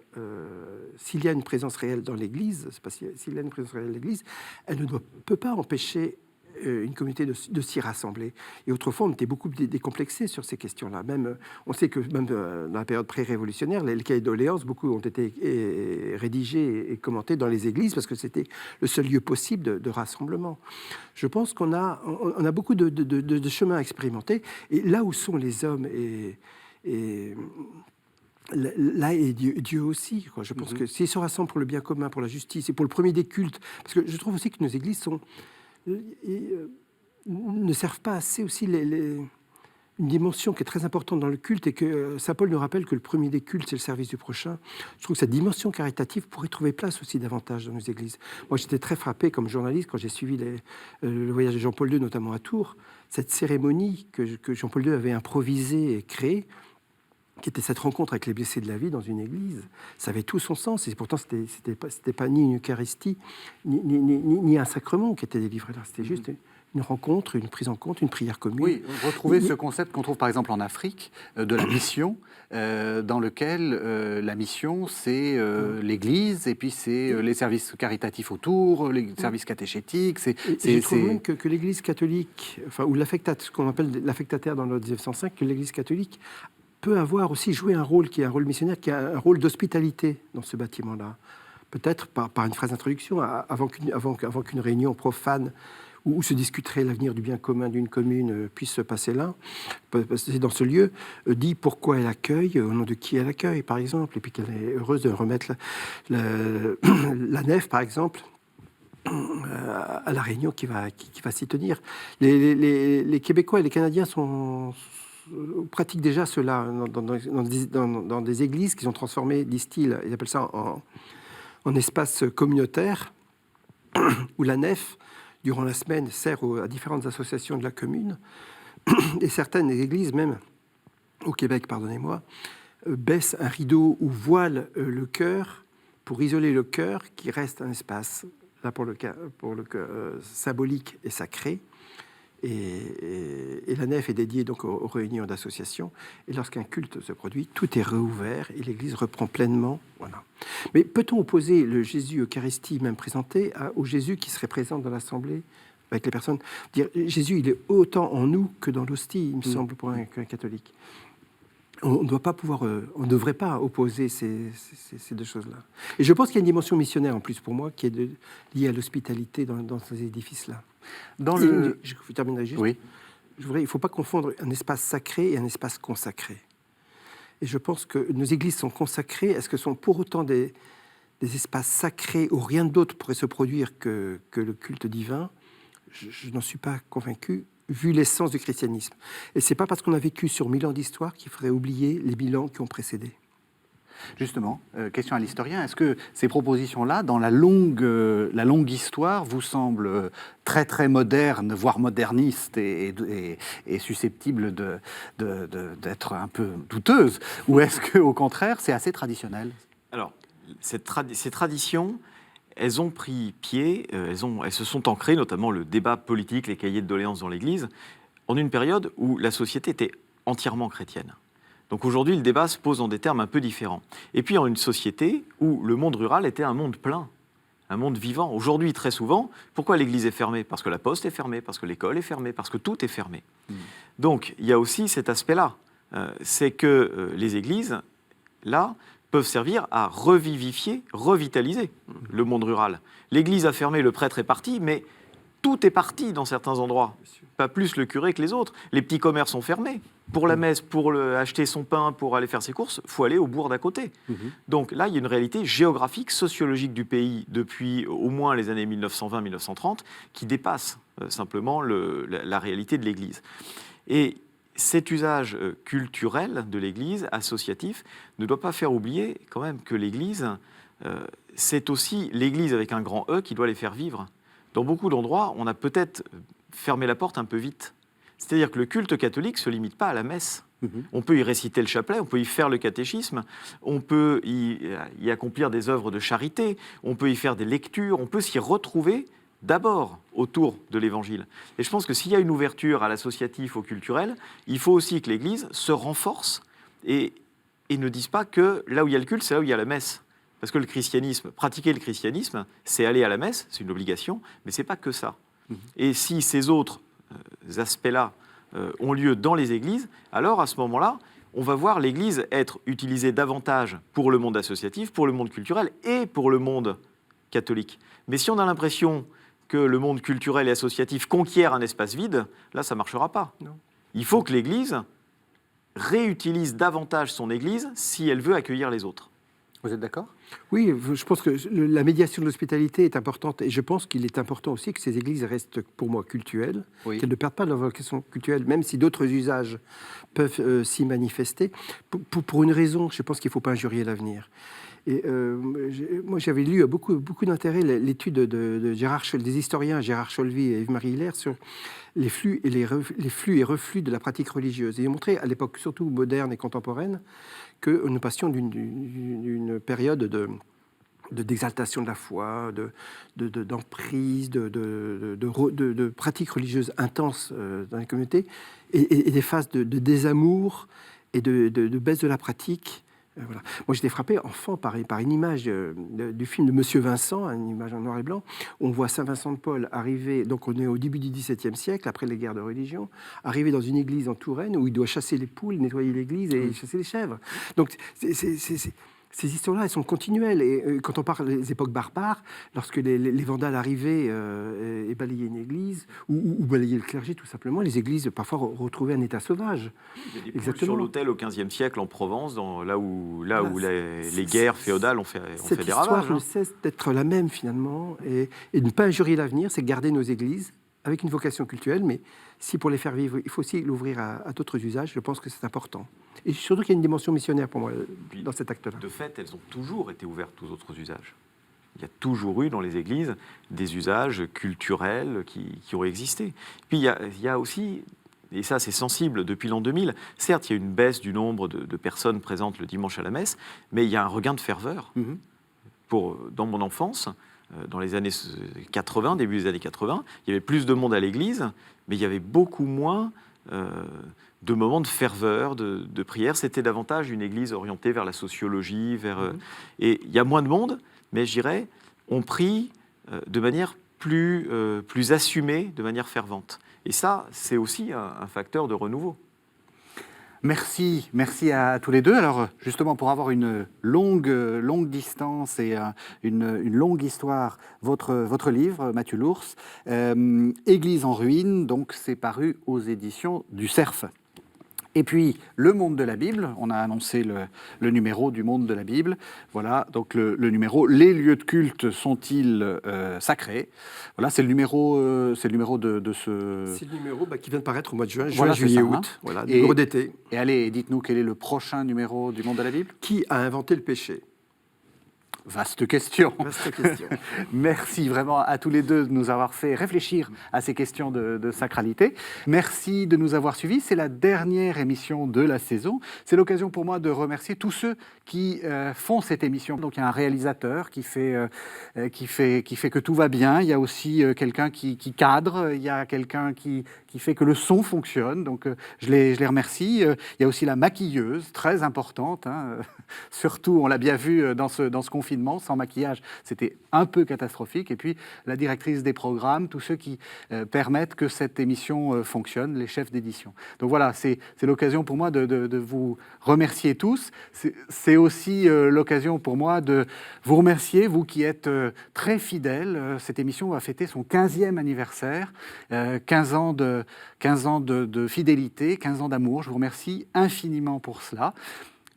s'il y a une présence réelle dans l'église, c'est pas s'il y a une présence réelle dans l'église, elle ne peut pas empêcher une communauté de s'y rassembler. Et autrefois, on était beaucoup décomplexés sur ces questions-là. Même, on sait que même dans la période pré-révolutionnaire, les cahiers de doléances, beaucoup ont été rédigés et commentés dans les églises parce que c'était le seul lieu possible de rassemblement. Je pense qu'on a beaucoup de chemins à expérimenter. Et là où sont les hommes et là est Dieu aussi, quoi. Je pense que s'ils se rassemblent pour le bien commun, pour la justice et pour le premier des cultes, parce que je trouve aussi que nos églises ne servent pas assez aussi une dimension qui est très importante dans le culte et que Saint Paul nous rappelle que le premier des cultes, c'est le service du prochain. Je trouve que cette dimension caritative pourrait trouver place aussi davantage dans nos églises. Moi, j'étais très frappé comme journaliste quand j'ai suivi le voyage de Jean-Paul II, notamment à Tours, cette cérémonie que Jean-Paul II avait improvisée et créée, qui était cette rencontre avec les blessés de la vie dans une église. Ça avait tout son sens, et pourtant, c'était pas ni une Eucharistie, ni un sacrement qui était délivré là. C'était juste une rencontre, une prise en compte, une prière commune. Oui, retrouver ce concept qu'on trouve par exemple en Afrique, de la mission, dans lequel la mission, c'est l'église, et puis c'est les services caritatifs autour, les services catéchétiques. Je trouve même que l'église catholique, enfin, ou ce qu'on appelle l'affectataire dans le 1905, que l'église catholique peut avoir aussi joué un rôle qui est un rôle missionnaire, qui a un rôle d'hospitalité dans ce bâtiment-là. Peut-être par une phrase d'introduction, avant qu'une réunion profane où se discuterait l'avenir du bien commun d'une commune puisse se passer là, passer dans ce lieu, dit pourquoi elle accueille, au nom de qui elle accueille, par exemple, et puis qu'elle est heureuse de remettre la nef, par exemple, à la réunion qui va s'y tenir. Les Québécois et les Canadiens pratiquent déjà cela dans des églises qu'ils ont transformées, disent-ils, ils appellent ça en espace communautaire, où la nef, durant la semaine, sert à différentes associations de la commune. Et certaines églises, même au Québec, pardonnez-moi, baissent un rideau ou voilent le chœur pour isoler le chœur, qui reste un espace, là pour le symbolique et sacré. Et la nef est dédiée donc aux réunions d'associations. Et lorsqu'un culte se produit, tout est réouvert et l'Église reprend pleinement. Voilà. Mais peut-on opposer le Jésus Eucharistie même présenté au Jésus qui serait présent dans l'assemblée avec les personnes? Dire Jésus, il est autant en nous que dans l'hostie, il me semble, pour un catholique. On ne devrait pas opposer ces deux choses-là. Et je pense qu'il y a une dimension missionnaire en plus pour moi qui est liée à l'hospitalité dans ces édifices-là. Je terminerai juste. Oui. Il ne faut pas confondre un espace sacré et un espace consacré. Et je pense que nos églises sont consacrées. Est-ce que ce sont pour autant des espaces sacrés où rien d'autre pourrait se produire que le culte divin? Je n'en suis pas convaincu, vu l'essence du christianisme. Et ce n'est pas parce qu'on a vécu sur 1000 ans d'histoire qu'il faudrait oublier les 1000 ans qui ont précédé. Justement, question à l'historien, est-ce que ces propositions-là, dans la longue histoire, vous semblent très très modernes, voire modernistes et susceptibles d'être un peu douteuses, ou est-ce qu'au contraire, c'est assez traditionnel? Alors, ces traditions, elles ont pris pied, elles se sont ancrées, notamment le débat politique, les cahiers de doléances dans l'Église, en une période où la société était entièrement chrétienne. Donc aujourd'hui, le débat se pose dans des termes un peu différents. Et puis en une société où le monde rural était un monde plein, un monde vivant. Aujourd'hui, très souvent, pourquoi l'Église est fermée? Parce que la poste est fermée, parce que l'école est fermée, parce que tout est fermé. Donc il y a aussi cet aspect-là. C'est que les églises, là, peuvent servir à revivifier, revitaliser le monde rural. L'Église a fermé, le prêtre est parti, mais tout est parti dans certains endroits. Pas plus le curé que les autres. Les petits commerces sont fermés. Pour la messe, pour acheter son pain, pour aller faire ses courses, il faut aller au bourg d'à côté. Donc là, il y a une réalité géographique, sociologique du pays depuis au moins les années 1920-1930 qui dépasse simplement la réalité de l'Église. Et cet usage culturel de l'Église, associatif, ne doit pas faire oublier quand même que l'Église, c'est aussi l'Église avec un grand E qui doit les faire vivre. Dans beaucoup d'endroits, on a peut-être fermé la porte un peu vite. C'est-à-dire que le culte catholique ne se limite pas à la messe. On peut y réciter le chapelet, on peut y faire le catéchisme, on peut y accomplir des œuvres de charité, on peut y faire des lectures, on peut s'y retrouver d'abord autour de l'Évangile. Et je pense que s'il y a une ouverture à l'associatif, au culturel, il faut aussi que l'Église se renforce et ne dise pas que là où il y a le culte, c'est là où il y a la messe. Parce que le christianisme, pratiquer le christianisme, c'est aller à la messe, c'est une obligation, mais ce n'est pas que ça. Et si ces autres aspects-là ont lieu dans les églises, alors à ce moment-là, on va voir l'Église être utilisée davantage pour le monde associatif, pour le monde culturel et pour le monde catholique. Mais si on a l'impression que le monde culturel et associatif conquiert un espace vide, là, ça ne marchera pas. Non. Il faut que l'Église réutilise davantage son Église si elle veut accueillir les autres. Vous êtes d'accord? Oui, je pense que la médiation de l'hospitalité est importante et je pense qu'il est important aussi que ces églises restent pour moi cultuelles, qu'elles ne perdent pas leur vocation cultuelle, même si d'autres usages peuvent s'y manifester. Pour une raison, je pense qu'il ne faut pas injurier l'avenir. Et moi, j'avais lu beaucoup d'intérêt l'étude des historiens Gérard Cholvy et Yves-Marie Hilaire sur les flux et reflux de la pratique religieuse. Et ils ont montré, à l'époque surtout moderne et contemporaine, que nous passions d'une période d'exaltation de la foi, d'emprise, de pratiques religieuses intenses dans les communautés, et des phases de désamour et de baisse de la pratique. Voilà. Moi, j'étais frappé, enfant, par une image du film de Monsieur Vincent, une image en noir et blanc. On voit Saint Vincent de Paul arriver, donc on est au début du XVIIe siècle, après les guerres de religion, arriver dans une église en Touraine où il doit chasser les poules, nettoyer l'église et chasser les chèvres. Donc, ces histoires-là, elles sont continuelles. Et quand on parle des époques barbares, lorsque les Vandales arrivaient et balayaient une église, ou balayaient le clergé, tout simplement, les églises parfois retrouvaient un état sauvage. Il y a des poules sur l'autel au XVe siècle en Provence, là où les guerres féodales ont fait des ravages. Cette histoire ne cesse d'être la même, finalement, et ne pas injurier l'avenir, c'est garder nos églises avec une vocation culturelle, mais si pour les faire vivre, il faut aussi l'ouvrir à d'autres usages, je pense que c'est important. Et surtout qu'il y a une dimension missionnaire pour moi dans cet acte-là. De fait, elles ont toujours été ouvertes aux autres usages. Il y a toujours eu dans les églises des usages culturels qui ont existé. Puis il y a aussi, et ça c'est sensible depuis l'an 2000, certes il y a une baisse du nombre de personnes présentes le dimanche à la messe, mais il y a un regain de ferveur. Dans mon enfance, dans les années 80, début des années 80, il y avait plus de monde à l'église, mais il y avait beaucoup moins de moments de ferveur, de prière. C'était davantage une église orientée vers la sociologie, et il y a moins de monde, mais je dirais, on prie de manière plus assumée, de manière fervente. Et ça, c'est aussi un facteur de renouveau. Merci à tous les deux. Alors justement, pour avoir une longue distance et une longue histoire, votre livre, Mathieu Lours, Église en ruine, donc c'est paru aux éditions du Cerf. Et puis, le monde de la Bible, on a annoncé le numéro du monde de la Bible. Voilà, donc le numéro « Les lieux de culte sont-ils sacrés ?» Voilà, c'est le numéro de ce... C'est le numéro qui vient de paraître au mois de juin, Voilà, c'est juillet, ça, août. hein. Voilà, Et- numéro d'été. Et allez, dites-nous quel est le prochain numéro du monde de la Bible? Qui a inventé le péché? Vaste question. Vaste question. Merci vraiment à tous les deux de nous avoir fait réfléchir à ces questions de sacralité. Merci de nous avoir suivis. C'est la dernière émission de la saison. C'est l'occasion pour moi de remercier tous ceux qui font cette émission. Donc il y a un réalisateur qui fait que tout va bien. Il y a aussi quelqu'un qui cadre. Il y a quelqu'un qui fait que le son fonctionne. Donc je les remercie. Il y a aussi la maquilleuse, très importante, hein. Surtout, on l'a bien vu dans ce confinement, sans maquillage, c'était un peu catastrophique. Et puis, la directrice des programmes, tous ceux qui permettent que cette émission fonctionne, les chefs d'édition. Donc voilà, c'est l'occasion pour moi de vous remercier tous. C'est aussi l'occasion pour moi de vous remercier, vous qui êtes très fidèles. Cette émission va fêter son 15e anniversaire, 15 ans de fidélité, 15 ans d'amour. Je vous remercie infiniment pour cela.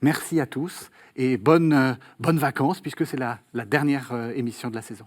Merci à tous et bonnes vacances puisque c'est la dernière émission de la saison.